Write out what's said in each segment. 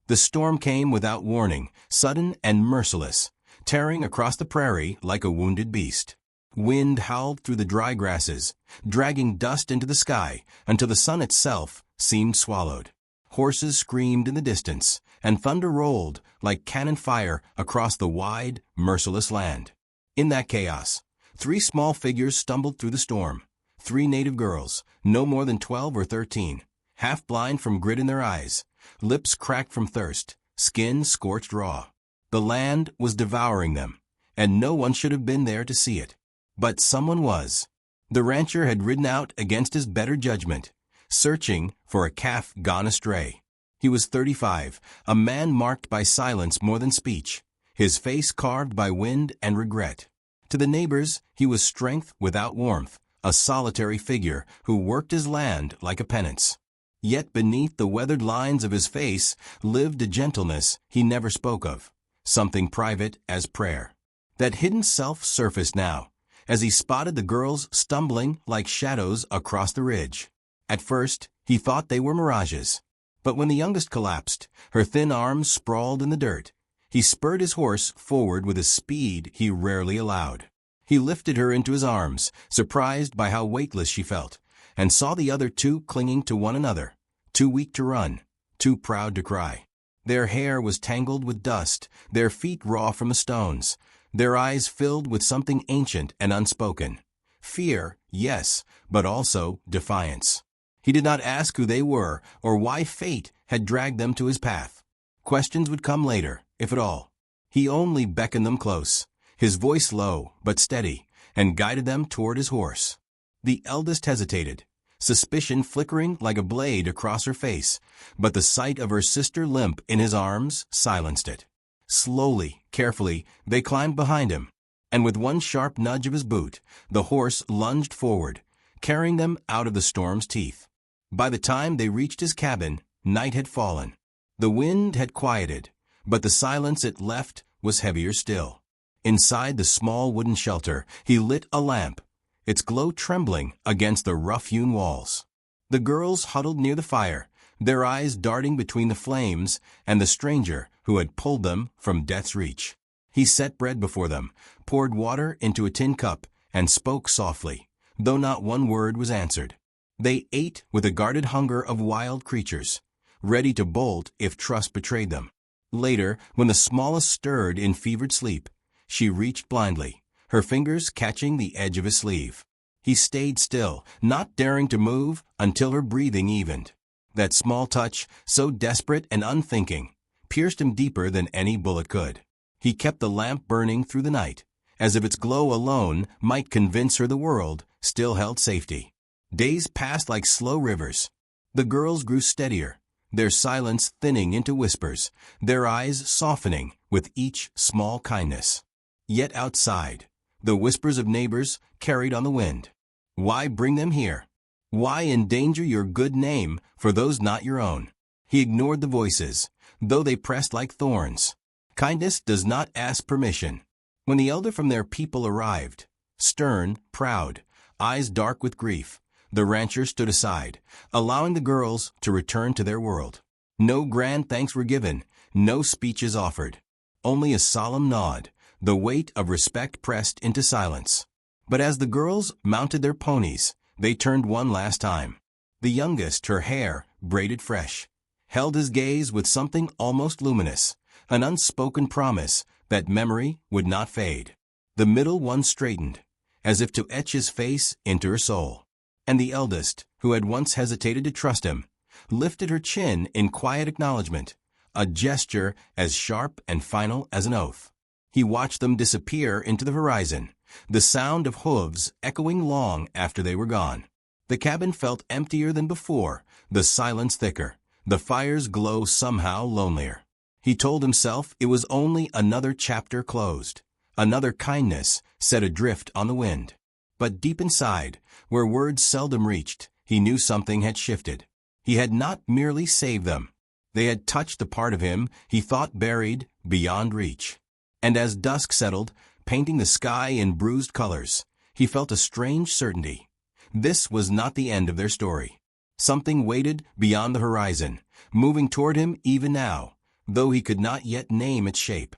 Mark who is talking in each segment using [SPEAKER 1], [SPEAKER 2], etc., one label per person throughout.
[SPEAKER 1] The storm came without warning, sudden and merciless, tearing across the prairie like a wounded beast. Wind howled through the dry grasses, dragging dust into the sky until the sun itself seemed swallowed. Horses screamed in the distance, and thunder rolled like cannon fire across the wide, merciless land. In that chaos, 3 small figures stumbled through the storm. 3 native girls, no more than 12 or 13, half blind from grit in their eyes, lips cracked from thirst, skin scorched raw. The land was devouring them, and no one should have been there to see it. But someone was. The rancher had ridden out against his better judgment, searching for a calf gone astray. He was 35, a man marked by silence more than speech, his face carved by wind and regret. To the neighbors, he was strength without warmth, a solitary figure who worked his land like a penance. Yet beneath the weathered lines of his face lived a gentleness he never spoke of, something private as prayer. That hidden self surfaced now, as he spotted the girls stumbling like shadows across the ridge. At first, he thought they were mirages. But when the youngest collapsed, her thin arms sprawled in the dirt, he spurred his horse forward with a speed he rarely allowed. He lifted her into his arms, surprised by how weightless she felt, and saw the other 2 clinging to one another, too weak to run, too proud to cry. Their hair was tangled with dust, their feet raw from the stones, their eyes filled with something ancient and unspoken. Fear, yes, but also defiance. He did not ask who they were or why fate had dragged them to his path. Questions would come later, if at all. He only beckoned them close, his voice low but steady, and guided them toward his horse. The eldest hesitated, suspicion flickering like a blade across her face, but the sight of her sister limp in his arms silenced it. Slowly, carefully, they climbed behind him, and with one sharp nudge of his boot, the horse lunged forward, carrying them out of the storm's teeth. By the time they reached his cabin, night had fallen. The wind had quieted, but the silence it left was heavier still. Inside the small wooden shelter, he lit a lamp, its glow trembling against the rough-hewn walls. The girls huddled near the fire, their eyes darting between the flames and the stranger who had pulled them from death's reach. He set bread before them, poured water into a tin cup, and spoke softly, though not one word was answered. They ate with the guarded hunger of wild creatures, ready to bolt if trust betrayed them. Later, when the smallest stirred in fevered sleep, she reached blindly, her fingers catching the edge of his sleeve. He stayed still, not daring to move until her breathing evened. That small touch, so desperate and unthinking, pierced him deeper than any bullet could. He kept the lamp burning through the night, as if its glow alone might convince her the world still held safety. Days passed like slow rivers. The girls grew steadier, their silence thinning into whispers, their eyes softening with each small kindness. Yet outside, the whispers of neighbors carried on the wind. Why bring them here? Why endanger your good name for those not your own? He ignored the voices, though they pressed like thorns. Kindness does not ask permission. When the elder from their people arrived, stern, proud, eyes dark with grief, the rancher stood aside, allowing the girls to return to their world. No grand thanks were given, no speeches offered. Only a solemn nod, the weight of respect pressed into silence. But as the girls mounted their ponies, they turned one last time. The youngest, her hair braided fresh, held his gaze with something almost luminous, an unspoken promise that memory would not fade. The middle one straightened, as if to etch his face into her soul. And the eldest, who had once hesitated to trust him, lifted her chin in quiet acknowledgement, a gesture as sharp and final as an oath. He watched them disappear into the horizon, the sound of hooves echoing long after they were gone. The cabin felt emptier than before, the silence thicker, the fire's glow somehow lonelier. He told himself it was only another chapter closed, another kindness set adrift on the wind. But deep inside, where words seldom reached, he knew something had shifted. He had not merely saved them. They had touched the part of him he thought buried beyond reach. And as dusk settled, painting the sky in bruised colors, he felt a strange certainty. This was not the end of their story. Something waited beyond the horizon, moving toward him even now, though he could not yet name its shape.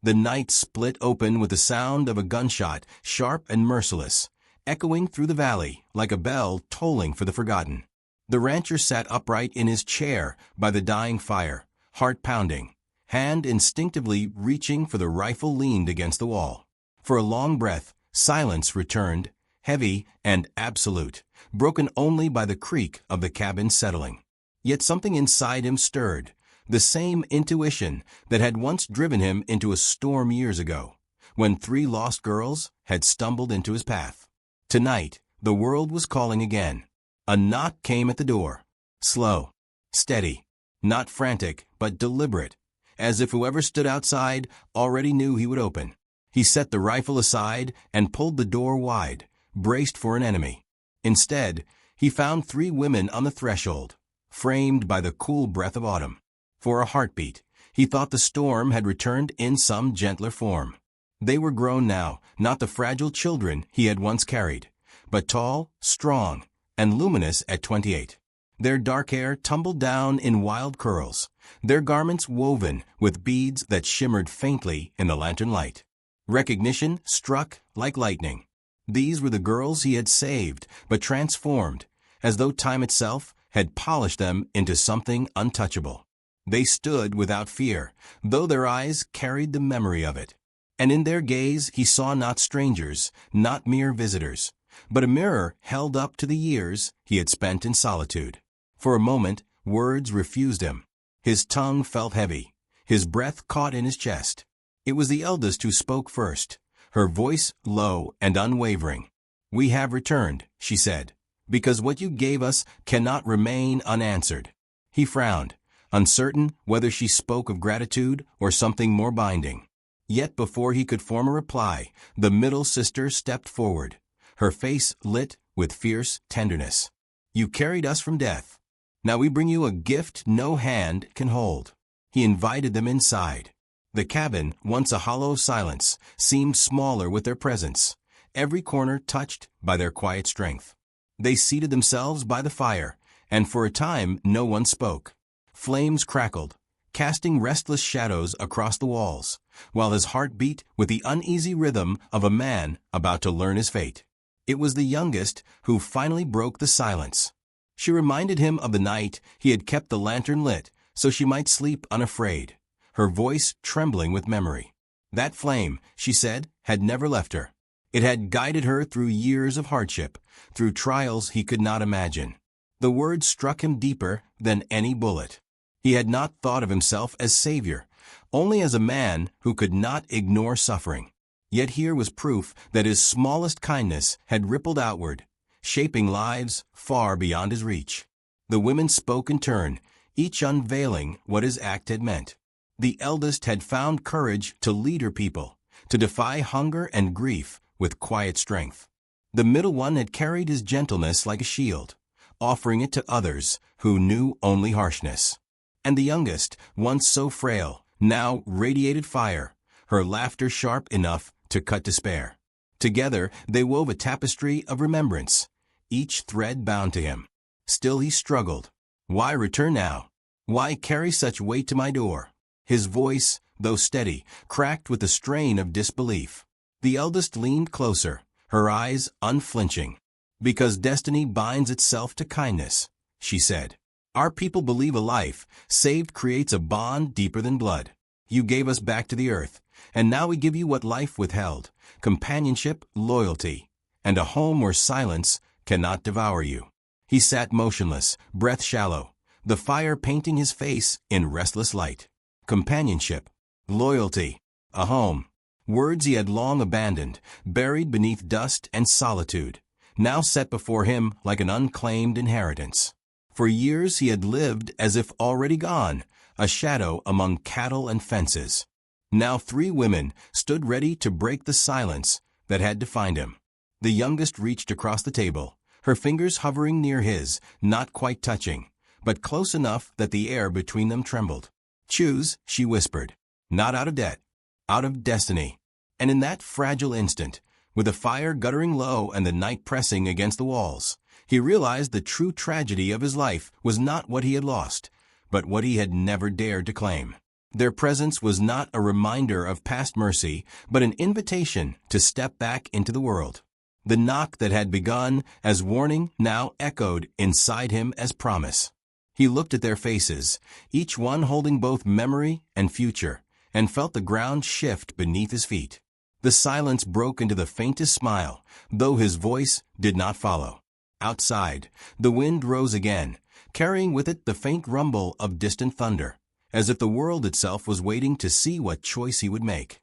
[SPEAKER 1] The night split open with the sound of a gunshot, sharp and merciless, echoing through the valley like a bell tolling for the forgotten. The rancher sat upright in his chair by the dying fire, heart pounding, hand instinctively reaching for the rifle leaned against the wall. For a long breath, silence returned, heavy and absolute, broken only by the creak of the cabin settling. Yet something inside him stirred, the same intuition that had once driven him into a storm years ago, when 3 lost girls had stumbled into his path. Tonight, the world was calling again. A knock came at the door. Slow, steady, not frantic, but deliberate, as if whoever stood outside already knew he would open. He set the rifle aside and pulled the door wide, braced for an enemy. Instead, he found 3 women on the threshold, framed by the cool breath of autumn. For a heartbeat, he thought the storm had returned in some gentler form. They were grown now, not the fragile children he had once carried, but tall, strong, and luminous at 28. Their dark hair tumbled down in wild curls, their garments woven with beads that shimmered faintly in the lantern light. Recognition struck like lightning. These were the girls he had saved, but transformed, as though time itself had polished them into something untouchable. They stood without fear, though their eyes carried the memory of it. And in their gaze he saw not strangers, not mere visitors, but a mirror held up to the years he had spent in solitude. For a moment, words refused him. His tongue felt heavy, his breath caught in his chest. It was the eldest who spoke first, her voice low and unwavering. "We have returned," she said, "because what you gave us cannot remain unanswered." He frowned, uncertain whether she spoke of gratitude or something more binding. Yet before he could form a reply, the middle sister stepped forward, her face lit with fierce tenderness. "You carried us from death. Now we bring you a gift no hand can hold." He invited them inside. The cabin, once a hollow silence, seemed smaller with their presence, every corner touched by their quiet strength. They seated themselves by the fire, and for a time no one spoke. Flames crackled, casting restless shadows across the walls, while his heart beat with the uneasy rhythm of a man about to learn his fate. It was the youngest who finally broke the silence. She reminded him of the night he had kept the lantern lit so she might sleep unafraid, her voice trembling with memory. That flame, she said, had never left her. It had guided her through years of hardship, through trials he could not imagine. The words struck him deeper than any bullet. He had not thought of himself as savior, only as a man who could not ignore suffering. Yet here was proof that his smallest kindness had rippled outward, shaping lives far beyond his reach. The women spoke in turn, each unveiling what his act had meant. The eldest had found courage to lead her people, to defy hunger and grief with quiet strength. The middle one had carried his gentleness like a shield, offering it to others who knew only harshness. And the youngest, once so frail, now radiated fire, her laughter sharp enough to cut despair. Together they wove a tapestry of remembrance, each thread bound to him. Still he struggled. Why return now? Why carry such weight to my door? His voice, though steady, cracked with the strain of disbelief. The eldest leaned closer, her eyes unflinching. "Because destiny binds itself to kindness," she said. "Our people believe a life saved creates a bond deeper than blood. You gave us back to the earth, and now we give you what life withheld, companionship, loyalty, and a home where silence cannot devour you." He sat motionless, breath shallow, the fire painting his face in restless light. Companionship, loyalty, a home. Words he had long abandoned, buried beneath dust and solitude, now set before him like an unclaimed inheritance. For years he had lived as if already gone, a shadow among cattle and fences. Now 3 women stood ready to break the silence that had defined him. The youngest reached across the table, her fingers hovering near his, not quite touching, but close enough that the air between them trembled. "Choose," she whispered, "not out of debt, out of destiny." And in that fragile instant, with the fire guttering low and the night pressing against the walls, he realized the true tragedy of his life was not what he had lost, but what he had never dared to claim. Their presence was not a reminder of past mercy, but an invitation to step back into the world. The knock that had begun as warning now echoed inside him as promise. He looked at their faces, each one holding both memory and future, and felt the ground shift beneath his feet. The silence broke into the faintest smile, though his voice did not follow. Outside, the wind rose again, carrying with it the faint rumble of distant thunder, as if the world itself was waiting to see what choice he would make.